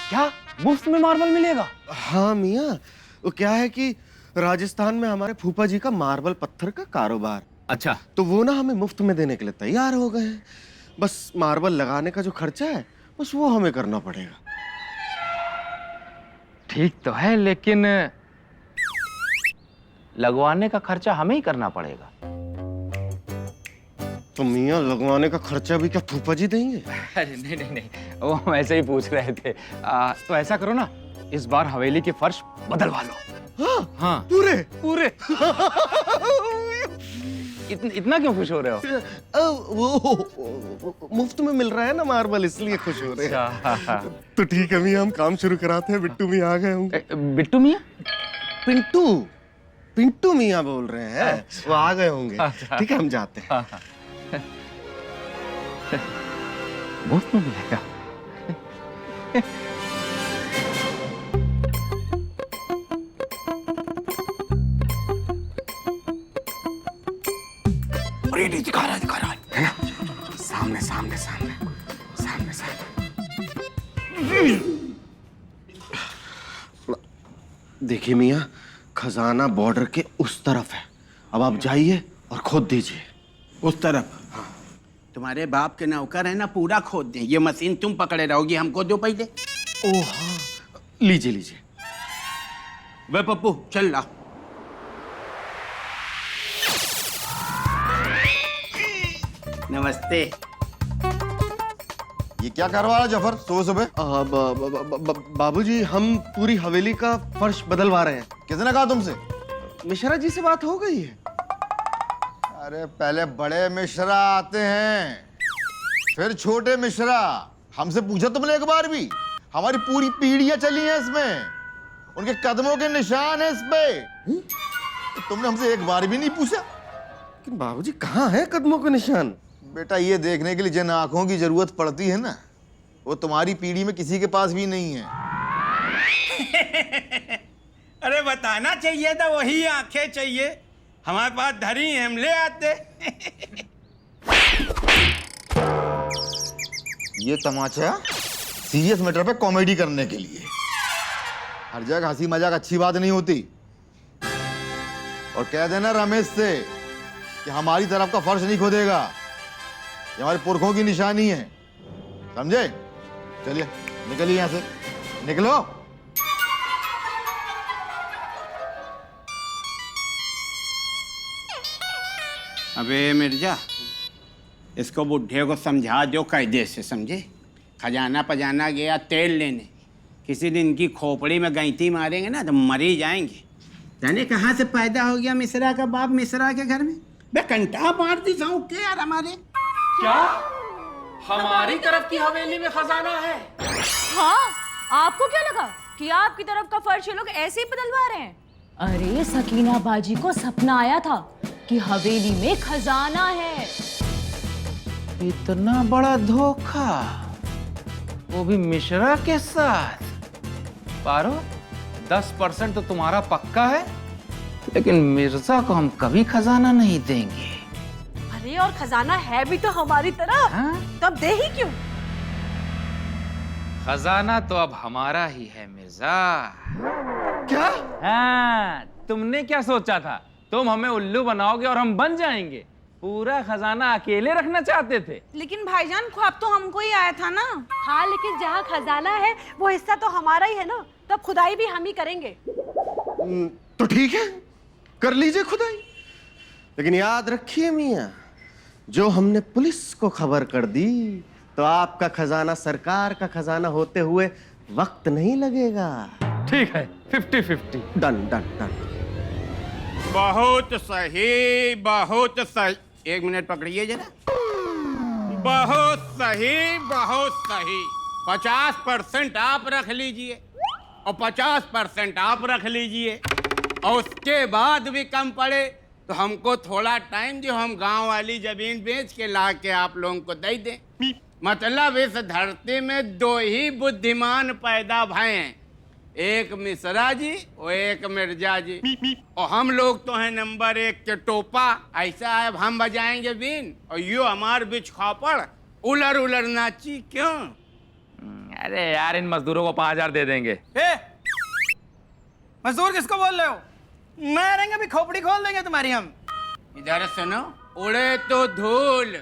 क्या मुफ्त में मार्बल मिलेगा? हाँ मियाँ, वो क्या है कि राजस्थान में हमारे फूफा जी का मार्बल पत्थर का कारोबार, अच्छा, तो वो ना हमें मुफ्त में देने के लिए तैयार हो गए हैं। बस मार्बल लगाने का जो खर्चा है बस वो हमें करना पड़ेगा। ठीक तो है, लेकिन लगवाने का खर्चा हमें ही करना पड़ेगा। तो मियाँ लगवाने का खर्चा भी क्या फूफा जी देंगे? अरे नहीं नहीं नहीं, वो हम ऐसे ही पूछ रहे थे। तो ऐसा करो ना, इस बार हवेली की फर्श बदलवा लो। हाँ, हाँ पूरे पूरे। इतना क्यों खुश हो रहे हो? वो मुफ्त में मिल रहा है ना मार्बल, इसलिए खुश हो रहे हैं। अच्छा। तो ठीक है मियाँ, हम काम शुरू कराते हैं। बिट्टू मियाँ आ गए होंगे। बिट्टू मियाँ? पिंटू पिंटू मियाँ बोल रहे हैं। अच्छा। वो आ गए होंगे। अच्छा। ठीक है, हम जाते हैं। हाँ, हाँ। मुफ्त में मिलेगा? अरे नहीं, दिखा रहा है ना? सामने सामने सामने सामने सामने। देखिए मियाँ, खजाना बॉर्डर के उस तरफ है। अब आप जाइए और खोद दीजिए। उस तरफ? हाँ। तुम्हारे बाप के नौकर है ना, पूरा खोद दे। ये मशीन तुम पकड़े रहोगी, हमको दो पहले। ओह हाँ, लीजिए लीजिए। वे पप्पू चल रहा। नमस्ते। ये क्या करवा रहा जफर सुबह सुबह? बाबूजी, हम पूरी हवेली का फर्श बदलवा रहे हैं। किसने कहा तुमसे? मिश्रा जी से बात हो गई है। अरे पहले बड़े मिश्रा आते हैं, फिर छोटे मिश्रा। हमसे पूछा तुमने एक बार भी? हमारी पूरी पीढ़ियां चली हैं इसमें, उनके कदमों के निशान है इस पे। तुमने हमसे एक बार भी नहीं पूछा। लेकिन बाबूजी, कहाँ है कदमों के निशान? बेटा, ये देखने के लिए जिन आंखों की जरूरत पड़ती है ना, वो तुम्हारी पीढ़ी में किसी के पास भी नहीं है। अरे बताना चाहिए था, वही आंखें चाहिए। हमारे पास धरी हैं, हम ले आते। ये तमाचा सीरियस मैटर पे कॉमेडी करने के लिए। हर जगह हंसी मजाक अच्छी बात नहीं होती। और कह देना रमेश से कि हमारी तरफ का फर्श नहीं खोदेगा, ये हमारे पुरखों की निशानी है, समझे? चलिए निकलिए यहां से, निकलो। अबे मिर्जा, इसको बुढ़े को समझा दो कायदे से, समझे? खजाना पजाना गया तेल लेने, किसी दिन इनकी खोपड़ी में गैंती मारेंगे ना तो मर ही जाएंगे। जाने कहाँ से पैदा हो गया मिश्रा का बाप मिश्रा के घर में। बे कंटा मार दी जाऊं के यार हमारे। क्या हमारी तरफ की हवेली में खजाना है? हाँ, आपको क्या लगा कि आपकी तरफ का फर्श ये लोग ऐसे ही बदलवा रहे हैं? अरे सकीना बाजी को सपना आया था कि हवेली में खजाना है। इतना बड़ा धोखा, वो भी मिश्रा के साथ। पारो, 10% तो तुम्हारा पक्का है, लेकिन मिर्जा को हम कभी खजाना नहीं देंगे। अरे और खजाना है भी तो हमारी तरफ। हाँ? तब दे ही क्यों? खजाना तो अब हमारा ही है मिर्जा। क्या? हाँ, तुमने क्या सोचा था? तुम हमें उल्लू बनाओगे और हम बन जाएंगे? पूरा खजाना अकेले रखना चाहते थे। लेकिन भाईजान, ख्वाब तो हमको ही आया था ना। हाँ, लेकिन जहाँ खजाना है वो हिस्सा तो हमारा ही है ना, तब खुदाई भी हम ही करेंगे। तो ठीक है, कर लीजिए खुदाई। लेकिन याद रखिए मियाँ, जो हमने पुलिस को खबर कर दी तो आपका खजाना सरकार का खजाना होते हुए वक्त नहीं लगेगा। ठीक है, 50-50। Done done done. बहुत सही, बहुत सही। एक मिनट पकड़िए जरा। बहुत सही, बहुत सही। 50% आप रख लीजिए और 50% आप रख लीजिए, और उसके बाद भी कम पड़े तो हमको थोड़ा टाइम जो हम गांव वाली जमीन बेच के ला के आप लोगों को दे दें। मतलब इस धरती में दो ही बुद्धिमान पैदा भए हैं, एक मिश्रा जी और एक मिर्जा जी। और हम लोग तो हैं नंबर 1 के टोपा। ऐसा है, हम बजाएंगे बीन और यो हमार बिच खापड़ उलर उलर नाची। क्यों? अरे यार इन मजदूरों को 5,000 दे देंगे। ए, मजदूर किसको बोल रहे हो? मारेंगे, अभी खोपड़ी खोल देंगे तुम्हारी हम। इधर सुनो, उड़े तो धूल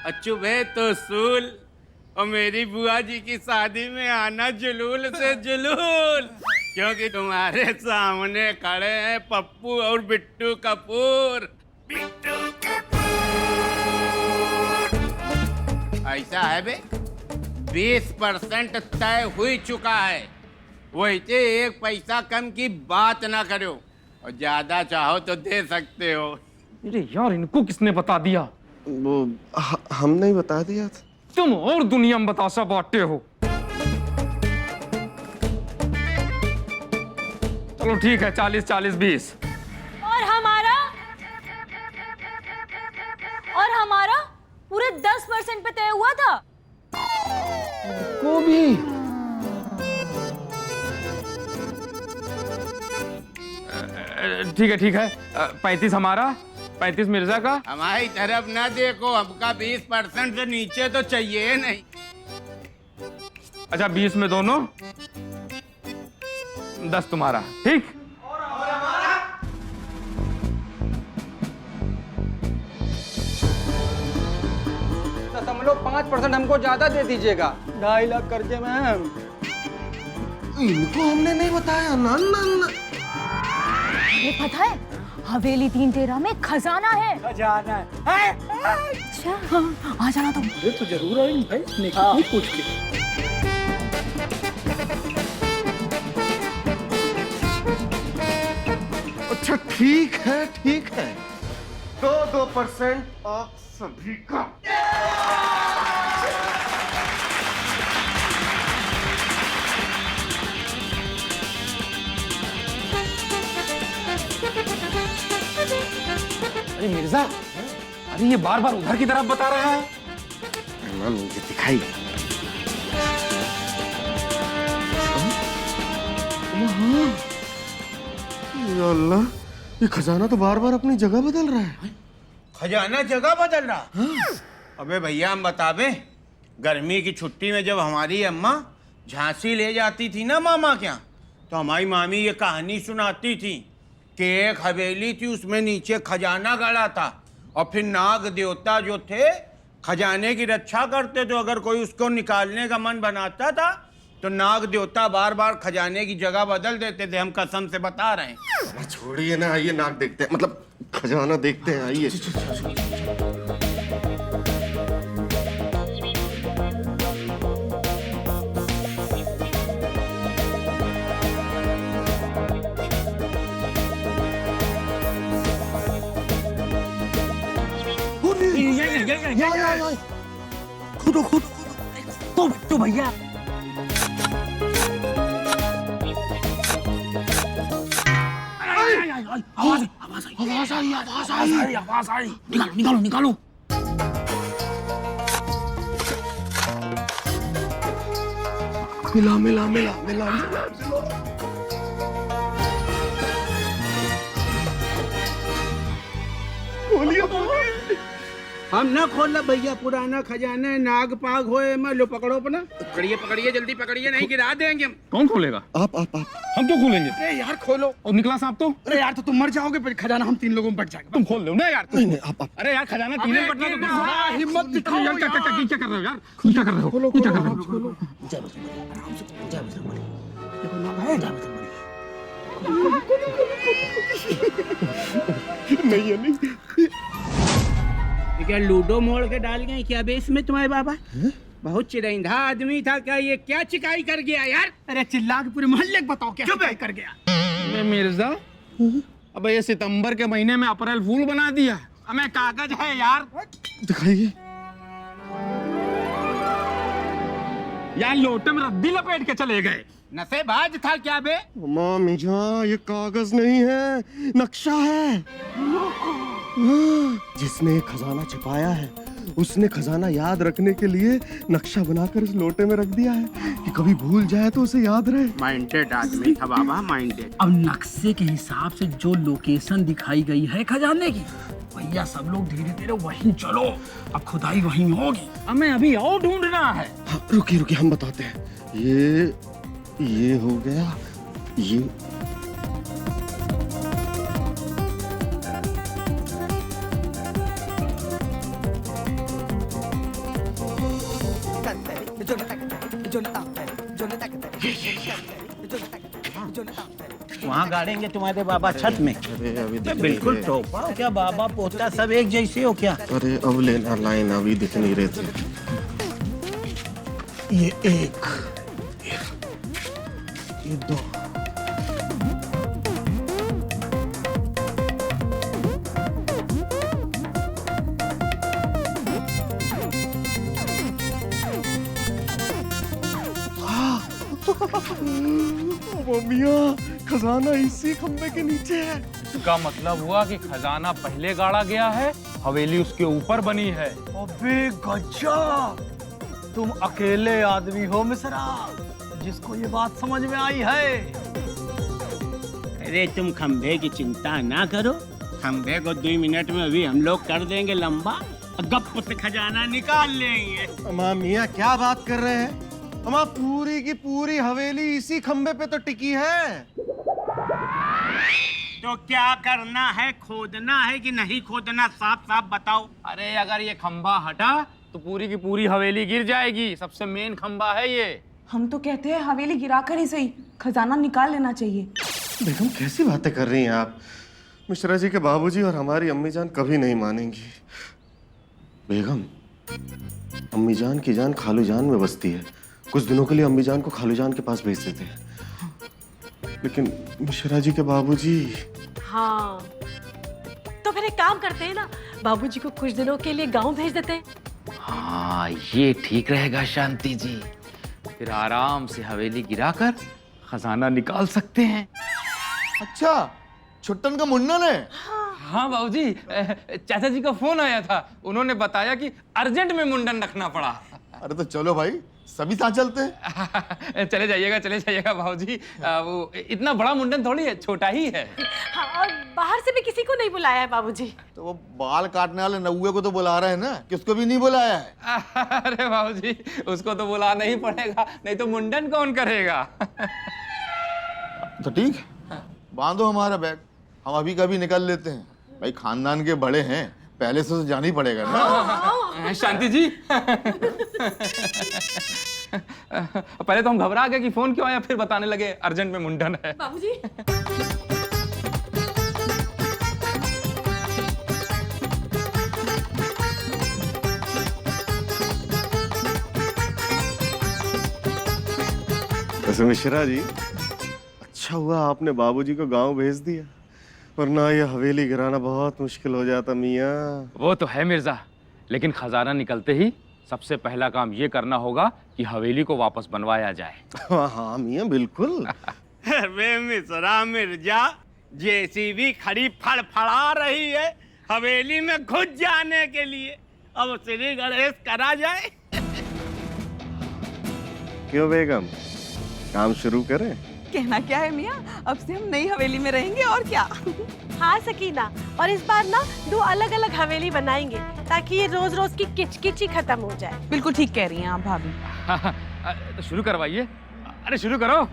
और चुभे तो सूल, और मेरी बुआ जी की शादी में आना जुलूल से जुलूल, क्योंकि तुम्हारे सामने खड़े हैं पप्पू और बिट्टू कपूर। ऐसा है बे, 20% तय हो चुका है, वैसे 1 पैसा कम की बात ना करो, और ज्यादा चाहो तो दे सकते हो। अरे यार इनको किसने बता दिया? वो हमने ही बता दिया था। तुम और दुनिया में बतासा बांटते हो। चलो ठीक है, 40, 40, 20। और हमारा पूरे 10% पे तय हुआ था। वो भी ठीक है, 35 हमारा, 35 मिर्जा का। हमारी तरफ ना देखो, हमका 20% से नीचे तो चाहिए नहीं। अच्छा 20 में दोनों, 10 तुम्हारा, ठीक। दशमलव 5% हमको ज्यादा दे दीजिएगा। 2.5 लाख कर्जे में हम। इनको हमने नहीं बताया ना ना ना। ये पता है हवेली 313 में खजाना है। खजाना है। अच्छा हाँ, आ जाना तुम। ये तो जरूर आएंगे भाई, नहीं पूछ के। अच्छा ठीक है, तो 2% आप सभी का। अरे मिर्जा, अरे ये बार बार उधर की तरफ बता रहा है। मुझे दिखाई। या अल्लाह, ये खजाना तो बार बार अपनी जगह बदल रहा है। खजाना जगह बदल रहा? अबे भैया हम बतावे, गर्मी की छुट्टी में जब हमारी अम्मा झांसी ले जाती थी ना मामा क्या, तो हमारी मामी ये कहानी सुनाती थी कि एक हवेली थी, उसमें नीचे खजाना गड़ा था, और फिर नाग देवता जो थे खजाने की रक्षा करते थे। अगर कोई उसको निकालने का मन बनाता था तो नाग देवता बार बार खजाने की जगह बदल देते थे। हम कसम से बता रहे हैं। छोड़िए ना, आइए नाग देखते हैं, मतलब खजाना देखते हैं, आइए। खुदो तो भैया आवाज आई। निकालो। मिला। हम ना खोल भैया, पुराना खजाना है, नाग पाग होए मैं लो, पकड़ो अपना। पकड़िए जल्दी पकड़िए, नहीं गिरा देंगे हम। कौन खोलेगा? आप हम तो खोलेंगे। अरे यार खोलो। और निकला साहब तो? अरे यार तो तुम मर जाओगे, फिर खजाना हम 3 लोगों में बट जाएगा। तुम खोल दो ना यार। नहीं आप अरे यार खजाना तीन में बटना तो हिम्मत दिखाओ यार। क्या कर रहे हो यार? क्या कर रहे हो? नहीं क्या लूडो मोड़ के डाल गए क्या बेस में तुम्हारे बाबा? बहुत चिरंधा आदमी था क्या? ये क्या चिकाई कर गया यार? अरे चिल्ला के पूरे मोहल्ले को बताओ क्या चुप कर गया। मिर्जा, अब ये सितंबर के महीने में अप्रैल फूल बना दिया। हमें कागज है यार, दिखाइए। यार लोटे में रद्दी लपेट के चले गए। नशेबाज था क्या बे? मामी जान, ये कागज नहीं है, नक्शा है। जिसने खजाना छिपाया है उसने खजाना याद रखने के लिए नक्शा बनाकर इस लोटे में रख दिया है कि कभी भूल जाए तो उसे याद रहे। माइंडेड आदमी था बाबा, माइंडेड। अब नक्शे के हिसाब से जो लोकेशन दिखाई गई है खजाने की, भैया सब लोग धीरे धीरे वहीं चलो, अब खुदाई वहीं होगी। हमें अभी और ढूंढना है। हाँ, रुकिए रुकिए, हम बताते हैं। ये हो गया, ये वहाँ गाड़ेंगे तुम्हारे बाबा छत में। अरे अभी तो दिख नहीं बिल्कुल रहे। टोपा क्या, बाबा पोता सब एक जैसे हो क्या? अरे अब लेना लाइन, अभी दिख नहीं रहे थे। ये एक, ये दो, मियाँ खजाना इसी खंबे के नीचे है। इसका मतलब हुआ कि खजाना पहले गाड़ा गया है, हवेली उसके ऊपर बनी है। अबे गजब, तुम अकेले आदमी हो मिश्रा जिसको ये बात समझ में आई है। अरे तुम खंभे की चिंता ना करो, खंभे को 2 मिनट में अभी हम लोग कर देंगे लंबा, गप से खजाना निकाल लेंगे। अम्मा मियाँ क्या बात कर रहे हैं? अम्मा पूरी की पूरी हवेली इसी खंबे पे तो टिकी है। तो क्या करना है, खोदना है कि नहीं खोदना, साफ साफ बताओ। अरे अगर ये खंभा हटा तो पूरी की पूरी हवेली गिर जाएगी। सबसे मेन खंभा है ये। हम तो कहते हैं हवेली गिराकर ही सही खजाना निकाल लेना चाहिए। बेगम कैसी बातें कर रही हैं आप? मिश्रा जी के बाबूजी और हमारी अम्मी जान कभी नहीं मानेंगी। बेगम, अम्मी जान की जान खालू जान में बसती है। कुछ दिनों के लिए अम्मी जान को खालू जान के पास भेज देते हैं, लेकिन मिश्रा जी के बाबूजी। हाँ, तो फिर एक काम करते हैं ना, बाबूजी को कुछ दिनों के लिए गांव भेज देते हैं। हाँ, ये ठीक रहेगा शांति जी। फिर आराम से हवेली गिराकर खजाना निकाल सकते हैं। अच्छा, छुट्टन का मुंडन है? हाँ बाबूजी, चाचा जी का फोन आया था, उन्होंने बताया कि अर्जेंट में मुंडन रखना पड़ा। अरे तो चलो भाई, सभी साथ चलते हैं। चले जाइएगा बाबूजी। वो इतना बड़ा मुंडन थोड़ी है, छोटा ही है। हाँ, और बाहर से भी किसी को नहीं बुलाया है बाबूजी। तो वो बाल काटने वाले नौवे को तो बुला रहे हैं ना, किसको भी नहीं बुलाया है? अरे बाबूजी, उसको तो बुलाना ही पड़ेगा, नहीं तो मुंडन कौन करेगा। तो ठीक, बांधो हमारा बैग, हम अभी कभी निकल लेते हैं। भाई खानदान के बड़े हैं, पहले से तो जाना ही पड़ेगा ना। शांति जी, पहले तो हम घबरा गए कि फोन क्यों आया, फिर बताने लगे अर्जेंट में मुंडन है। बाबूजी, वैसे मिश्रा जी, अच्छा हुआ आपने बाबूजी को गांव भेज दिया, वरना ये हवेली गिराना बहुत मुश्किल हो जाता मियाँ। वो तो है मिर्जा, लेकिन खजाना निकलते ही सबसे पहला काम ये करना होगा कि हवेली को वापस बनवाया जाए। हाँ मियाँ बिल्कुल। अरे मिश्रा मिर्जा, जेसीबी खड़ी फड़फड़ा रही है हवेली में घुस जाने के लिए। अब श्री गणेश करा जाए। क्यों बेगम, काम शुरू करें? कहना क्या है मियाँ, अब से हम नई हवेली में रहेंगे और क्या। हाँ सकीना, और इस बार ना 2 अलग अलग हवेली बनाएंगे ताकि ये रोज रोज की किचकिच ही खत्म हो जाए। बिल्कुल ठीक कह रही हैं आप भाभी। तो शुरू करवाइए। अरे शुरू करो।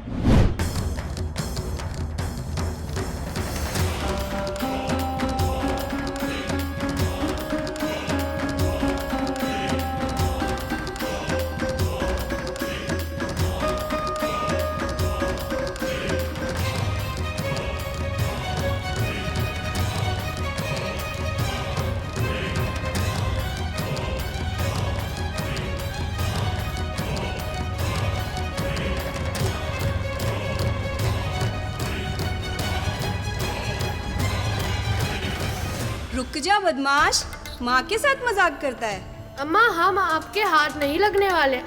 रुक जा बदमाश, माँ के साथ मजाक करता है। अम्मा, हम आपके हाथ नहीं लगने वाले।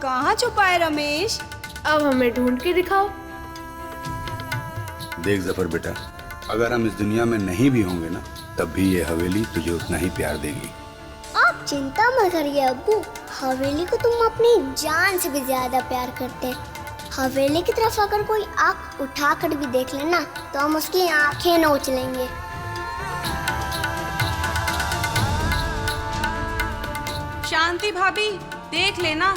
कहाँ छुपा है रमेश? अब हमें ढूंढ के दिखाओ। देख जफर बेटा, अगर हम इस दुनिया में नहीं भी होंगे ना, तब भी ये हवेली तुझे उतना ही प्यार देगी। आप चिंता मत करिए अब्बू, हवेली को तुम अपनी जान से भी ज्यादा प्यार करते हैं। हवेली की तरफ अगर कोई आँख उठाकर भी देख लेना तो हम उसकी आंखें नोच लेंगे। शांति भाभी, देख लेना,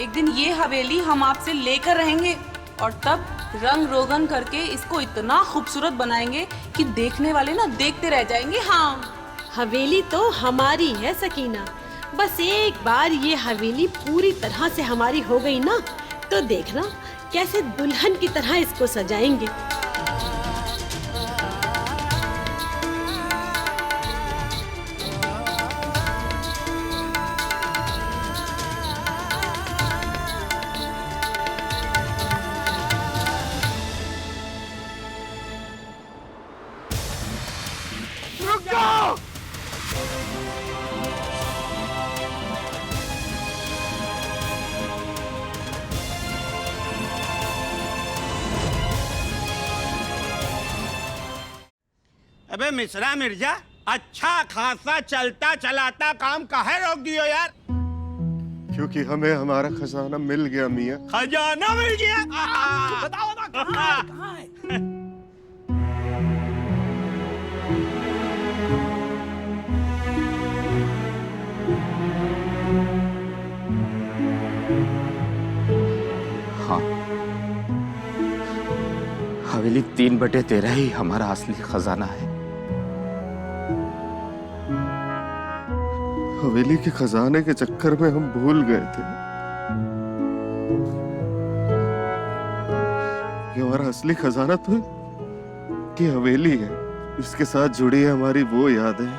एक दिन ये हवेली हम आपसे लेकर रहेंगे और तब रंग रोगन करके इसको इतना खूबसूरत बनाएंगे कि देखने वाले ना देखते रह जाएंगे। हाँ, हवेली तो हमारी है सकीना, बस एक बार ये हवेली पूरी तरह से हमारी हो गई ना, तो देखना कैसे दुल्हन की तरह इसको सजाएंगे। अबे मिश्रा मिर्जा, अच्छा खासा चलता चलाता काम काहे रोक दियो यार? क्योंकि हमें हमारा खजाना मिल गया मियाँ। खजाना मिल गया? बताओ ना, कहाँ है? हाँ, हवेली 3/13 ही हमारा असली खजाना है। हवेली के खजाने के चक्कर में हम भूल गए थे कि हमारा असली खजाना तो कि हवेली है। इसके साथ जुड़ी है हमारी वो यादें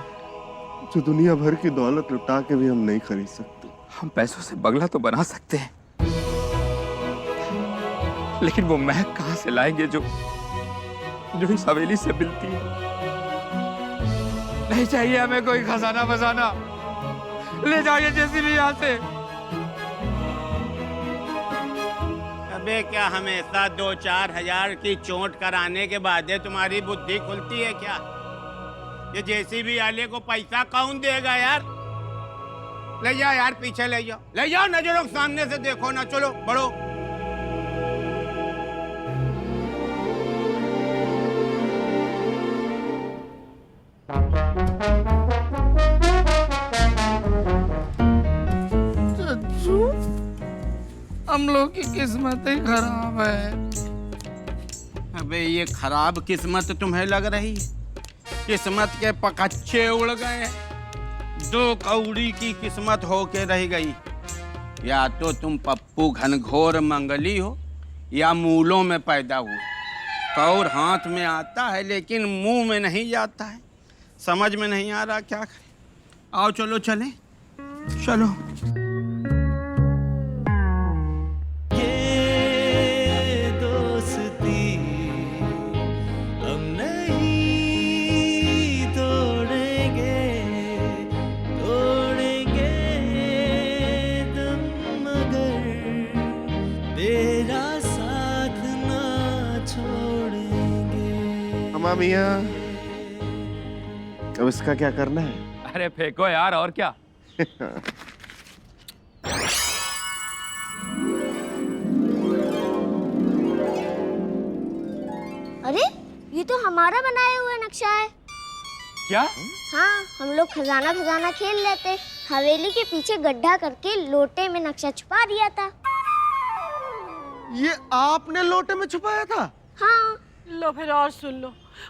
जो दुनिया भर की दौलत लुटा के भी हम नहीं खरीद सकते। हम पैसों से बंगला तो बना सकते हैं, लेकिन वो महक कहां से लाएंगे जो इस हवेली से मिलती है। नहीं चाहिए हमें कोई खजाना बजाना, ले जाइए जैसी भी यहाँ से। अबे क्या हमेशा 2-4 हजार की चोट कराने के बाद तुम्हारी बुद्धि खुलती है क्या? ये जेसीबी वाले को पैसा कौन देगा यार? ले जाओ यार, पीछे ले जाओ, ले जाओ, नजरों के सामने से देखो ना। चलो बढ़ो। हम लोग की किस्मत ही खराब है। अबे ये खराब किस्मत तुम्हें लग रही है? किस्मत के पकच्चे उड़ गए, 2 कौड़ी की किस्मत होके रह गई। या तो तुम पप्पू घनघोर मंगली हो या मूलों में पैदा हुए। कौर हाथ में आता है लेकिन मुंह में नहीं जाता है। समझ में नहीं आ रहा क्या करें। आओ चलो चलें, चलो। मियाँ, अब इसका क्या करना है? अरे फेंको यार, और क्या। अरे ये तो हमारा बनाया हुआ नक्शा है। क्या? हाँ, हम लोग खजाना खजाना खेल लेते, हवेली के पीछे गड्ढा करके लोटे में नक्शा छुपा दिया था। ये आपने लोटे में छुपाया था? हाँ। लो फिर और सुन लो,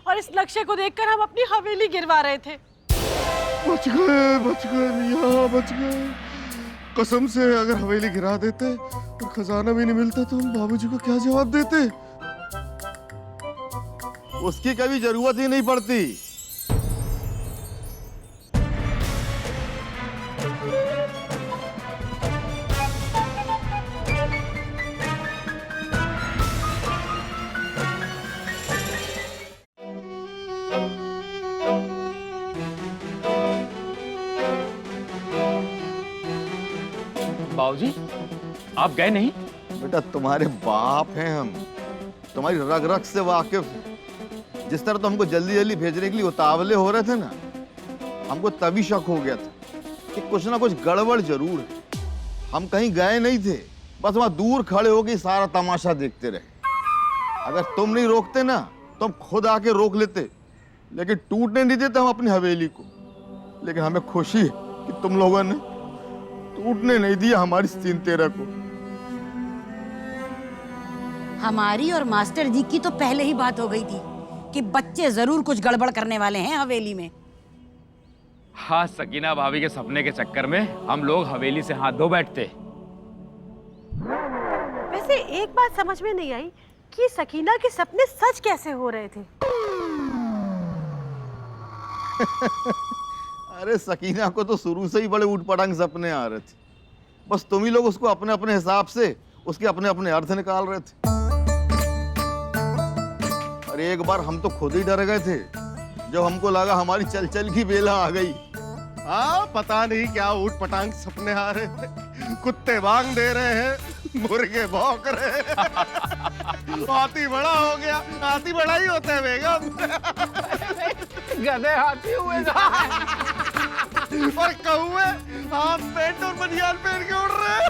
और इस नक्शे को देखकर हम अपनी हवेली गिरवा रहे थे। बच गए मियाँ, बच गए। कसम से अगर हवेली गिरा देते और खजाना भी नहीं मिलता तो हम बाबूजी को क्या जवाब देते? उसकी कभी जरूरत ही नहीं पड़ती। बाबूजी, आप गए नहीं? बेटा तुम्हारे बाप हैं हम, तुम्हारी रग रग से वाकिफ हैं। जिस तरह तो हमको जल्दी जल्दी भेजने के लिए उतावले हो रहे थे ना, हमको तभी शक हो गया था कि कुछ ना कुछ गड़बड़ जरूर है। हम कहीं गए नहीं थे, बस वहां दूर खड़े होकर सारा तमाशा देखते रहे। अगर तुम नहीं रोकते ना तो हम खुद आके रोक लेते, लेकिन टूटने नहीं देते हम अपनी हवेली को। लेकिन हमें खुशी है कि तुम लोगों ने टूटने नहीं दिया हमारी तीन तेरह को। हमारी और मास्टर जी की तो पहले ही बात हो गई थी कि बच्चे जरूर कुछ गड़बड़ करने वाले हैं हवेली में। हाँ, सकीना भाभी के सपने के चक्कर में हम लोग हवेली से हाथ धो बैठते। वैसे एक बात समझ में नहीं आई कि सकीना के सपने सच कैसे हो रहे थे। अरे सकीना को तो शुरू से ही बड़े ऊटपटांग सपने आ रहे थे, बस तुम ही लोग उसको अपने अपने हिसाब से उसके अपने अपने अर्थ निकाल रहे थे। अरे एक बार हम तो खुद ही डर गए थे जब हमको लगा हमारी चल चल की बेला आ गई। हाँ, पता नहीं क्या ऊट पटांग सपने आ रहे थे। कुत्ते बांग दे रहे हैं, मुर्गे भौंक रहे हैं। हाथी बड़ा हो गया, हाथी बड़ा ही होता है बेगम। गधे हाथी हुए और कौवे हाफ पैंट और बनियान पहन के उड़ रहे हैं।